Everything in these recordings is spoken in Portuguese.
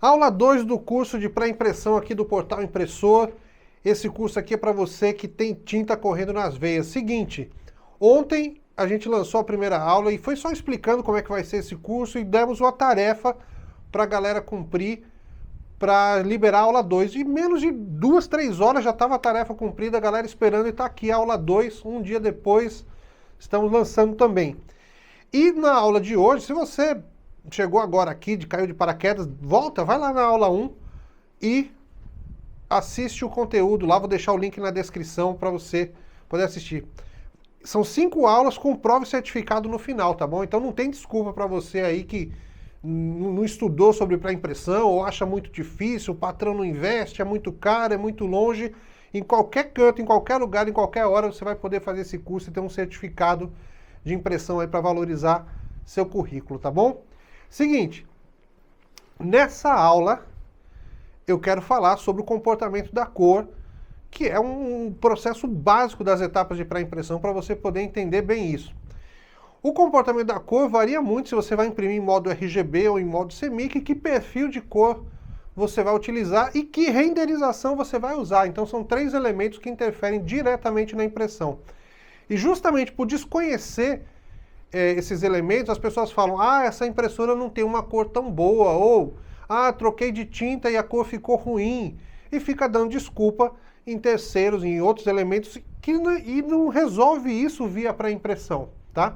Aula 2 do curso de pré-impressão aqui do Portal Impressor. Esse curso aqui é para você que tem tinta correndo nas veias. Seguinte, ontem a gente lançou a primeira aula e foi só explicando como é que vai ser esse curso e demos uma tarefa para a galera cumprir para liberar a aula 2. E menos de 2, 3 horas já estava a tarefa cumprida, a galera esperando e está aqui a aula 2. Um dia depois estamos lançando também. E na aula de hoje, se você chegou agora aqui, caiu de paraquedas, volta, vai lá na aula 1 e assiste o conteúdo lá. Vou deixar o link na descrição para você poder assistir. São 5 aulas com prova e certificado no final, tá bom? Então não tem desculpa para você aí que não estudou sobre pré-impressão ou acha muito difícil, o patrão não investe, é muito caro, é muito longe. Em qualquer canto, em qualquer lugar, em qualquer hora, você vai poder fazer esse curso e ter um certificado de impressão aí para valorizar seu currículo, tá bom? Seguinte, nessa aula eu quero falar sobre o comportamento da cor, que é um processo básico das etapas de pré-impressão para você poder entender bem isso. O comportamento da cor varia muito se você vai imprimir em modo RGB ou em modo CMYK, que perfil de cor você vai utilizar e que renderização você vai usar. Então são 3 elementos que interferem diretamente na impressão. E justamente por desconhecer esses elementos, as pessoas falam, essa impressora não tem uma cor tão boa, ou, troquei de tinta e a cor ficou ruim, e fica dando desculpa em terceiros, em outros elementos, e não resolve isso via pré-impressão, tá?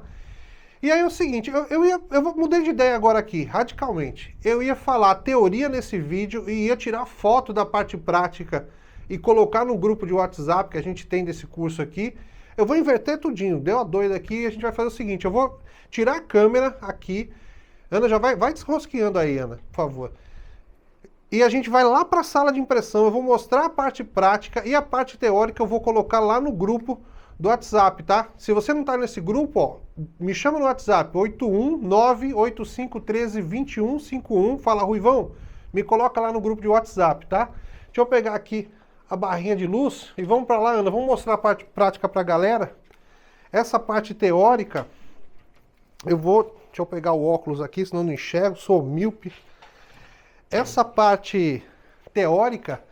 E aí é o seguinte, eu mudei de ideia agora aqui, radicalmente. Eu ia falar teoria nesse vídeo e ia tirar foto da parte prática e colocar no grupo de WhatsApp que a gente tem desse curso aqui. Eu vou inverter tudinho, deu a doida aqui e a gente vai fazer o seguinte, eu vou tirar a câmera aqui. Ana, já vai desrosqueando aí, Ana, por favor. E a gente vai lá para a sala de impressão, eu vou mostrar a parte prática e a parte teórica eu vou colocar lá no grupo do WhatsApp, tá? Se você não está nesse grupo, me chama no WhatsApp, 81985132151, fala, Ruivão, me coloca lá no grupo de WhatsApp, tá? Deixa eu pegar aqui a barrinha de luz e vamos para lá, Ana, vamos mostrar a parte prática para a galera. Essa parte teórica, deixa eu pegar o óculos aqui, senão eu não enxergo, sou míope. Essa parte teórica,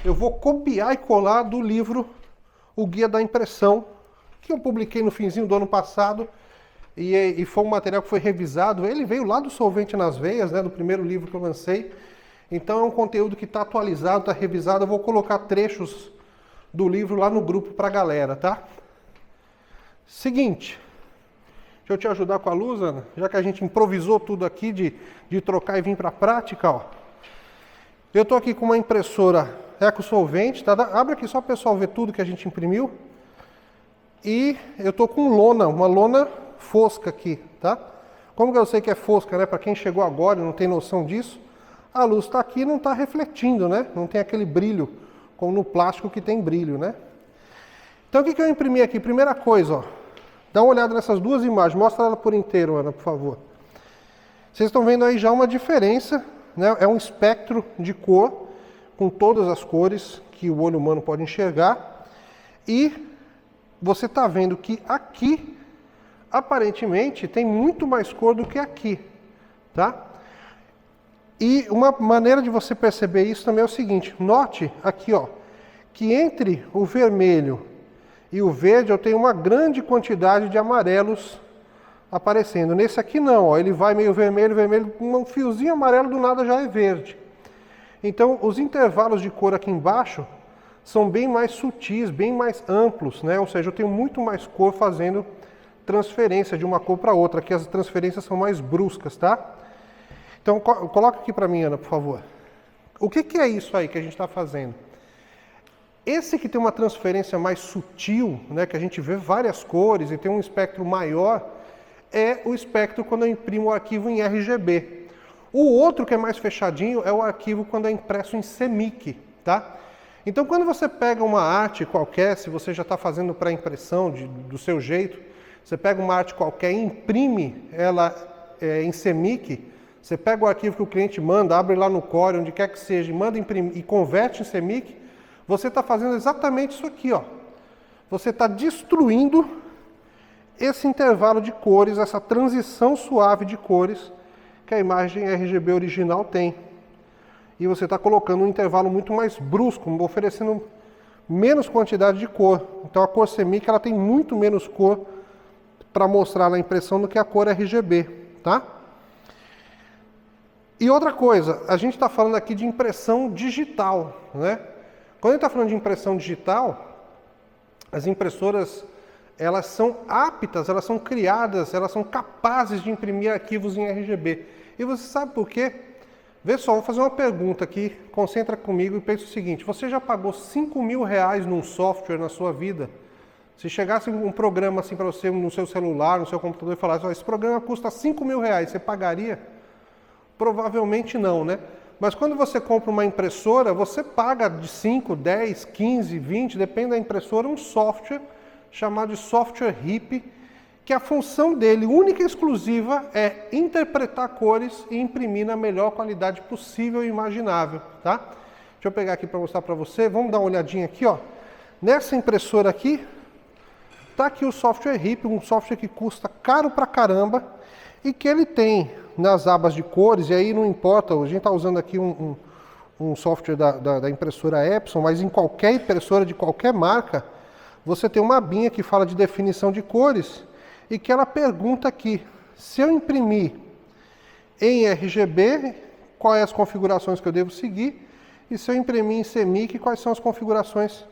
eu vou copiar e colar do livro O Guia da Impressão, que eu publiquei no finzinho do ano passado, e foi um material que foi revisado. Ele veio lá do Solvente nas Veias, né, do primeiro livro que eu lancei. Então é um conteúdo que está atualizado, está revisado. Eu vou colocar trechos do livro lá no grupo para a galera, tá? Seguinte, deixa eu te ajudar com a luz, Ana, já que a gente improvisou tudo aqui de trocar e vir para a prática, ó. Eu estou aqui com uma impressora EcoSolvente, tá? Abre aqui só para o pessoal ver tudo que a gente imprimiu. E eu estou com uma lona fosca aqui, tá? Como que eu sei que é fosca, né? Para quem chegou agora e não tem noção disso, a luz está aqui e não está refletindo, né? Não tem aquele brilho, como no plástico que tem brilho, né? Então o que eu imprimi aqui? Primeira coisa, ó. Dá uma olhada nessas duas imagens, mostra ela por inteiro, Ana, por favor. Vocês estão vendo aí já uma diferença, né? É um espectro de cor, com todas as cores que o olho humano pode enxergar. E você está vendo que aqui, aparentemente, tem muito mais cor do que aqui, tá? E uma maneira de você perceber isso também é o seguinte, note aqui, ó, que entre o vermelho e o verde eu tenho uma grande quantidade de amarelos aparecendo. Nesse aqui não, ó, ele vai meio vermelho, um fiozinho amarelo do nada já é verde. Então os intervalos de cor aqui embaixo são bem mais sutis, bem mais amplos, né? Ou seja, eu tenho muito mais cor fazendo transferência de uma cor para outra. Aqui as transferências são mais bruscas, tá? Então coloca aqui para mim, Ana, por favor. O que é isso aí que a gente está fazendo? Esse que tem uma transferência mais sutil, né, que a gente vê várias cores e tem um espectro maior, é o espectro quando eu imprimo o arquivo em RGB. O outro que é mais fechadinho é o arquivo quando é impresso em CMYK, tá? Então quando você pega uma arte qualquer, se você já está fazendo pré-impressão do seu jeito, você pega uma arte qualquer e imprime ela em CMYK, você pega o arquivo que o cliente manda, abre lá no Core, onde quer que seja, e manda imprimir e converte em CMYK, você está fazendo exatamente isso aqui, ó. Você está destruindo esse intervalo de cores, essa transição suave de cores que a imagem RGB original tem. e você está colocando um intervalo muito mais brusco, oferecendo menos quantidade de cor. Então a cor CMYK ela tem muito menos cor para mostrar na impressão do que a cor RGB, tá? E outra coisa, a gente está falando aqui de impressão digital, né? Quando a gente está falando de impressão digital, as impressoras, elas são aptas, elas são criadas, elas são capazes de imprimir arquivos em RGB. E você sabe por quê? Vê só, vou fazer uma pergunta aqui, concentra comigo e pensa o seguinte, você já pagou R$5.000 num software na sua vida? Se chegasse um programa assim para você no seu celular, no seu computador e falasse, esse programa custa R$5.000, você pagaria? Provavelmente não, né? Mas quando você compra uma impressora, você paga de 5, 10, 15, 20, depende da impressora, um software chamado de software HIP, que a função dele, única e exclusiva, é interpretar cores e imprimir na melhor qualidade possível e imaginável, tá? Deixa eu pegar aqui para mostrar para você, vamos dar uma olhadinha aqui, ó. Nessa impressora aqui, tá aqui o software HIP, um software que custa caro pra caramba e que ele tem nas abas de cores, e aí não importa, a gente está usando aqui um software da impressora Epson, mas em qualquer impressora de qualquer marca, você tem uma abinha que fala de definição de cores e que ela pergunta aqui, se eu imprimir em RGB, quais as configurações que eu devo seguir, e se eu imprimir em CMYK, quais são as configurações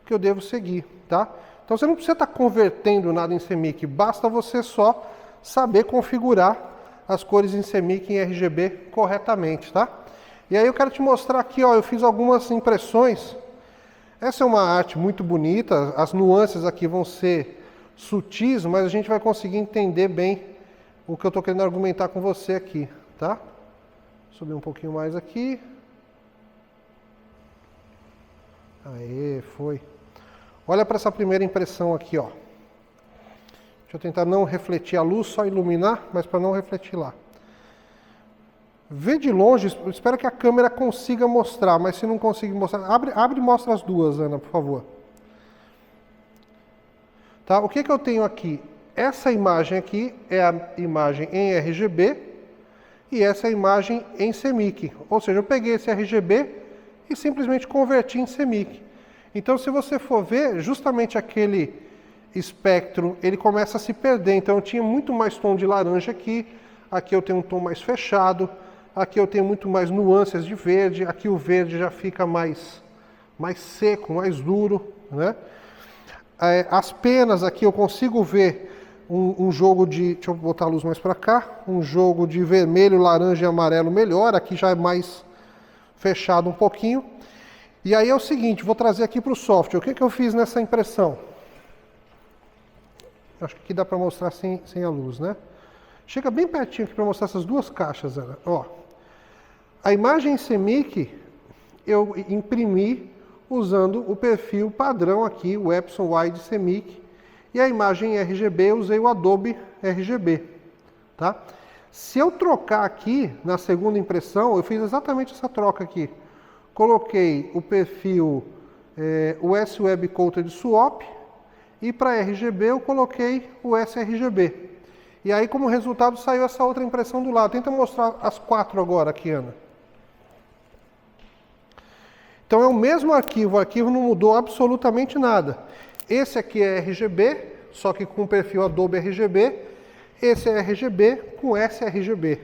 que eu devo seguir, tá? Então você não precisa estar convertendo nada em CMYK, basta você só saber configurar as cores em CMYK e em RGB corretamente, tá? E aí eu quero te mostrar aqui, ó, eu fiz algumas impressões. Essa é uma arte muito bonita, as nuances aqui vão ser sutis, mas a gente vai conseguir entender bem o que eu estou querendo argumentar com você aqui, tá? Subir um pouquinho mais aqui. Aê, foi. Olha para essa primeira impressão aqui, ó. Deixa eu tentar não refletir a luz, só iluminar, mas para não refletir lá. Vê de longe, espero que a câmera consiga mostrar, mas se não conseguir mostrar, abre e mostra as duas, Ana, por favor. Tá? O que eu tenho aqui? Essa imagem aqui é a imagem em RGB e essa é a imagem em CMYK. Ou seja, eu peguei esse RGB e simplesmente converti em CMYK. Então, se você for ver, justamente aquele espectro, ele começa a se perder. Então eu tinha muito mais tom de laranja aqui, aqui eu tenho um tom mais fechado, aqui eu tenho muito mais nuances de verde, aqui o verde já fica mais seco, mais duro, né? As penas aqui eu consigo ver um jogo de, deixa eu botar a luz mais para cá, um jogo de vermelho, laranja e amarelo melhor, aqui já é mais fechado um pouquinho. E aí é o seguinte, vou trazer aqui para o software, o que eu fiz nessa impressão? Acho que aqui dá para mostrar sem a luz, né? Chega bem pertinho aqui para mostrar essas duas caixas, Ana. Ó, a imagem em CMYK eu imprimi usando o perfil padrão aqui, o Epson Wide CMYK, e a imagem em RGB eu usei o Adobe RGB, tá? Se eu trocar aqui na segunda impressão, eu fiz exatamente essa troca aqui. Coloquei o perfil o S-Web Coated Swap, e para RGB eu coloquei o sRGB. E aí, como resultado, saiu essa outra impressão do lado. Tenta mostrar as quatro agora aqui, Ana. Então é o mesmo arquivo, o arquivo não mudou absolutamente nada. Esse aqui é RGB, só que com o perfil Adobe RGB. Esse é RGB com sRGB.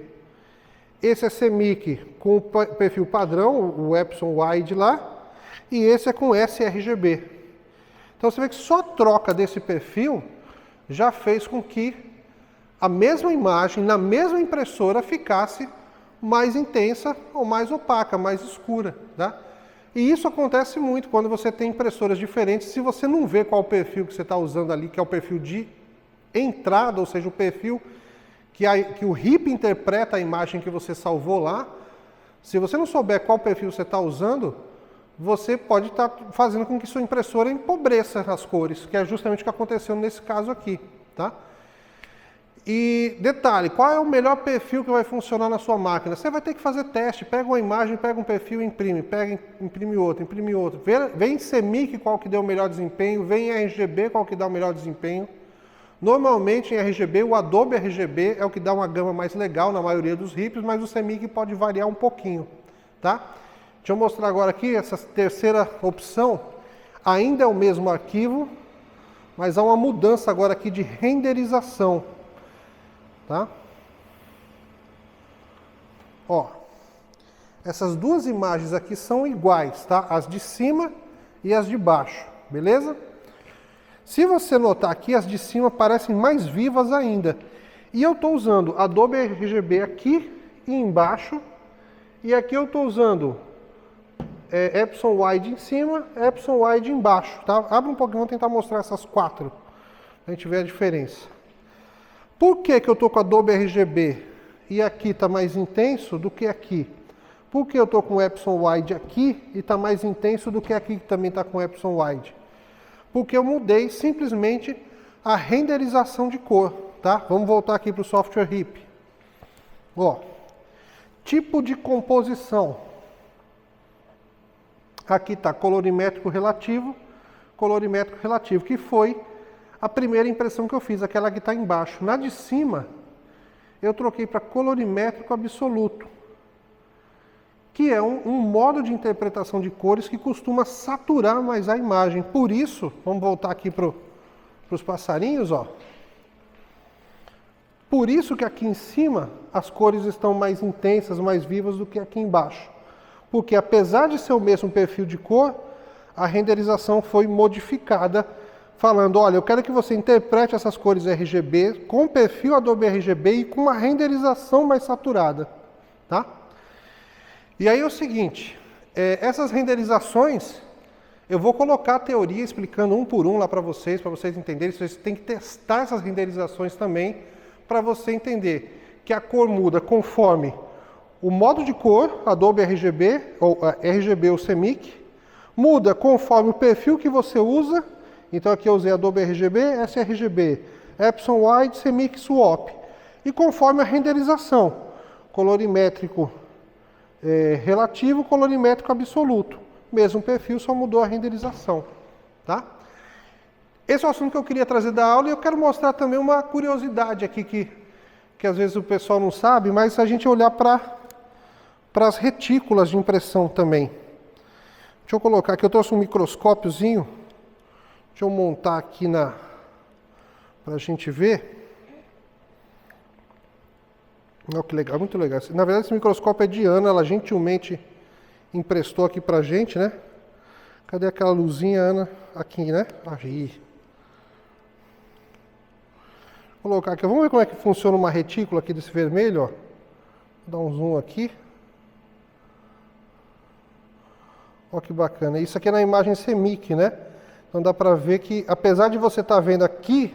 Esse é CMYK com o perfil padrão, o Epson Wide lá. E esse é com sRGB. Então você vê que só a troca desse perfil já fez com que a mesma imagem, na mesma impressora, ficasse mais intensa ou mais opaca, mais escura, tá? E isso acontece muito quando você tem impressoras diferentes. Se você não vê qual o perfil que você está usando ali, que é o perfil de entrada, ou seja, o perfil que o HIP interpreta a imagem que você salvou lá, se você não souber qual perfil você está usando, você pode estar fazendo com que sua impressora empobreça as cores, que é justamente o que aconteceu nesse caso aqui, tá? E detalhe, qual é o melhor perfil que vai funcionar na sua máquina? Você vai ter que fazer teste, pega uma imagem, pega um perfil e imprime, imprime outro, vê em CMYK qual que deu o melhor desempenho, vê em RGB qual que dá o melhor desempenho. Normalmente em RGB, o Adobe RGB é o que dá uma gama mais legal na maioria dos HIPs, mas o CMYK pode variar um pouquinho, tá? Deixa eu mostrar agora aqui, essa terceira opção, ainda é o mesmo arquivo, mas há uma mudança agora aqui de renderização, tá? Ó, essas duas imagens aqui são iguais, tá? As de cima e as de baixo, beleza? Se você notar aqui, as de cima parecem mais vivas ainda. E eu estou usando Adobe RGB aqui e embaixo, e aqui eu estou usando Epson Wide em cima, Epson Wide embaixo, tá? Abre um pouquinho, vamos tentar mostrar essas quatro, pra gente ver a diferença. Por que que eu estou com Adobe RGB e aqui está mais intenso do que aqui? Por que eu estou com Epson Wide aqui e está mais intenso do que aqui que também está com Epson Wide? Porque eu mudei simplesmente a renderização de cor, tá? Vamos voltar aqui para o software RIP. Ó, tipo de composição. Aqui está colorimétrico relativo, que foi a primeira impressão que eu fiz, aquela que está embaixo. Na de cima, eu troquei para colorimétrico absoluto, que é um modo de interpretação de cores que costuma saturar mais a imagem. Por isso, vamos voltar aqui para os passarinhos, ó. Por isso que aqui em cima as cores estão mais intensas, mais vivas do que aqui embaixo. Porque apesar de ser o mesmo perfil de cor, a renderização foi modificada, falando, olha, eu quero que você interprete essas cores RGB com perfil Adobe RGB e com uma renderização mais saturada, tá? E aí é o seguinte, essas renderizações, eu vou colocar a teoria explicando um por um lá para vocês entenderem, vocês têm que testar essas renderizações também, para você entender que a cor muda conforme o modo de cor, Adobe RGB, ou RGB ou CMYK, muda conforme o perfil que você usa. Então aqui eu usei Adobe RGB, sRGB, Epson Wide, CMYK Swap. E conforme a renderização, colorimétrico relativo, colorimétrico absoluto. Mesmo perfil, só mudou a renderização, tá? Esse é o assunto que eu queria trazer da aula e eu quero mostrar também uma curiosidade aqui que às vezes o pessoal não sabe, mas se a gente olhar para as retículas de impressão também. Deixa eu colocar aqui, eu trouxe um microscópiozinho. Deixa eu montar aqui para a gente ver. Olha que legal, muito legal. Na verdade esse microscópio é de Ana, ela gentilmente emprestou aqui pra gente, né? Cadê aquela luzinha, Ana? Aqui, né? Aí. Vou colocar aqui, vamos ver como é que funciona uma retícula aqui desse vermelho, ó. Vou dar um zoom aqui. Olha que bacana. Isso aqui é na imagem CMYK, né? Então dá pra ver que, apesar de você estar vendo aqui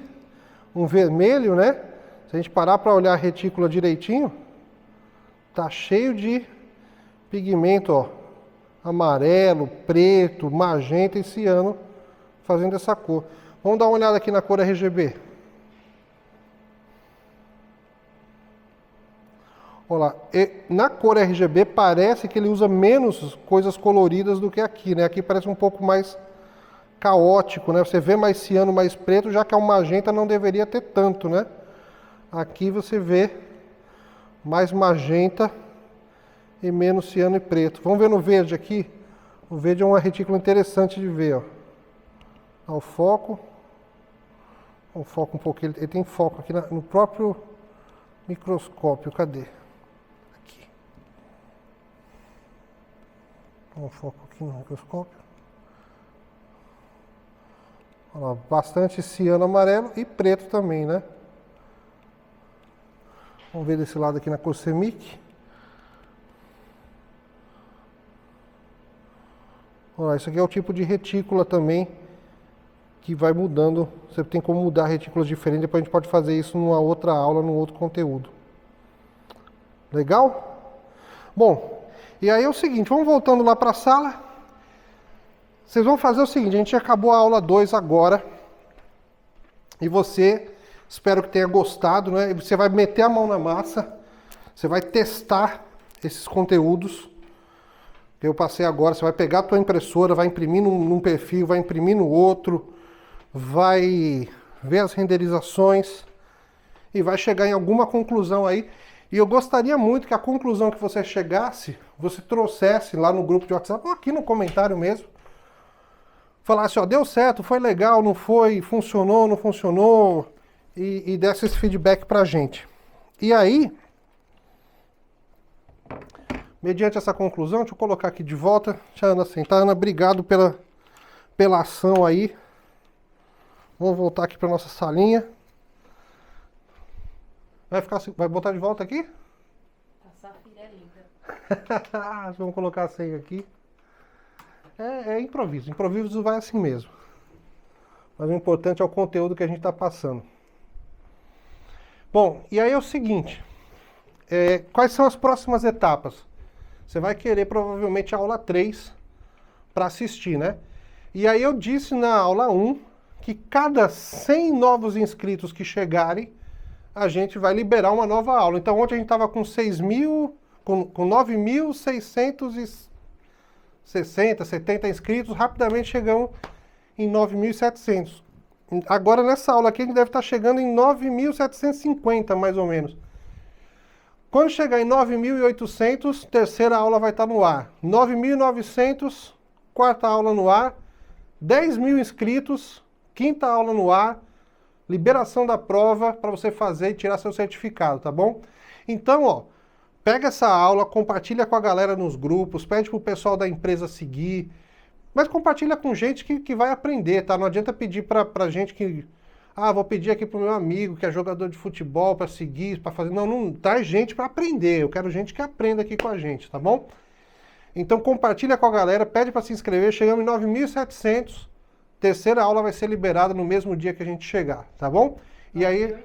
um vermelho, né? Se a gente parar para olhar a retícula direitinho, tá cheio de pigmento, ó. Amarelo, preto, magenta e ciano, fazendo essa cor. Vamos dar uma olhada aqui na cor RGB. Olha lá, na cor RGB parece que ele usa menos coisas coloridas do que aqui, né? Aqui parece um pouco mais caótico, né? Você vê mais ciano, mais preto, já que a magenta não deveria ter tanto, né? Aqui você vê mais magenta e menos ciano e preto. Vamos ver no verde aqui. O verde é uma retícula interessante de ver, ó. Dá o foco. O foco um pouquinho. Ele tem foco aqui no próprio microscópio. Cadê? Aqui. Dá um foco aqui no microscópio. Olha lá, bastante ciano amarelo e preto também, né? Vamos ver desse lado aqui na cor CMYK. Olha, isso aqui é o tipo de retícula também que vai mudando. Você tem como mudar retículas diferentes. Depois a gente pode fazer isso numa outra aula, num outro conteúdo. Legal? Bom, e aí é o seguinte, vamos voltando lá para a sala. Vocês vão fazer o seguinte, a gente acabou a aula 2 agora. E você, espero que tenha gostado, né? Você vai meter a mão na massa, você vai testar esses conteúdos que eu passei agora. Você vai pegar a tua impressora, vai imprimir num perfil, vai imprimir no outro, vai ver as renderizações e vai chegar em alguma conclusão aí. E eu gostaria muito que a conclusão que você chegasse, você trouxesse lá no grupo de WhatsApp, ou aqui no comentário mesmo, falasse, ó, deu certo, foi legal, não foi, funcionou, não funcionou, e desse esse feedback pra gente. E aí, mediante essa conclusão, deixa eu colocar aqui de volta, deixa a Ana sentar. Ana, obrigado pela ação aí. Vamos voltar aqui pra nossa salinha. Vai botar de volta aqui? A Safira é linda. Vamos colocar a senha aqui. É improviso. Improviso vai assim mesmo. Mas o importante é o conteúdo que a gente está passando. Bom, e aí é o seguinte. Quais são as próximas etapas? Você vai querer provavelmente a aula 3 para assistir, né? E aí eu disse na aula 1 que cada 100 novos inscritos que chegarem, a gente vai liberar uma nova aula. Então ontem a gente estava com 9.660, 70 inscritos, rapidamente chegamos em 9.700. Agora nessa aula aqui a gente deve estar chegando em 9.750 mais ou menos. Quando chegar em 9.800, terceira aula vai estar no ar. 9.900, quarta aula no ar. 10.000 inscritos, quinta aula no ar. Liberação da prova para você fazer e tirar seu certificado, tá bom? Então, ó, pega essa aula, compartilha com a galera nos grupos, pede pro pessoal da empresa seguir, mas compartilha com gente que vai aprender, tá? Não adianta pedir pra gente que... vou pedir aqui pro meu amigo que é jogador de futebol para seguir, para fazer... Não, traz gente para aprender. Eu quero gente que aprenda aqui com a gente, tá bom? Então compartilha com a galera, pede para se inscrever. Chegamos em 9.700. Terceira aula vai ser liberada no mesmo dia que a gente chegar, tá bom? E aí...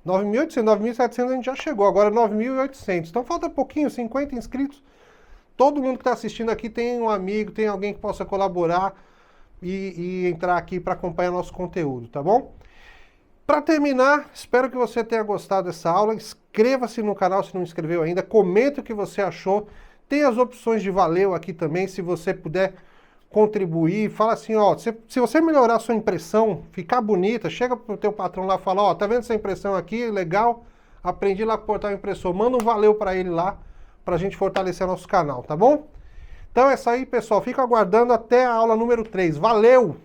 9.800, 9.700 a gente já chegou, agora 9.800. Então falta pouquinho, 50 inscritos. Todo mundo que está assistindo aqui tem um amigo, tem alguém que possa colaborar e entrar aqui para acompanhar nosso conteúdo, tá bom? Para terminar, espero que você tenha gostado dessa aula. Inscreva-se no canal se não inscreveu ainda, comenta o que você achou. Tem as opções de valeu aqui também, se você puder contribuir. Fala assim, ó, se você melhorar a sua impressão, ficar bonita, chega pro teu patrão lá e fala, ó, tá vendo essa impressão aqui? Legal, aprendi lá com o Portal Impressor. Manda um valeu para ele lá, pra gente fortalecer nosso canal, tá bom? Então é isso aí, pessoal. Fico aguardando até a aula número 3. Valeu!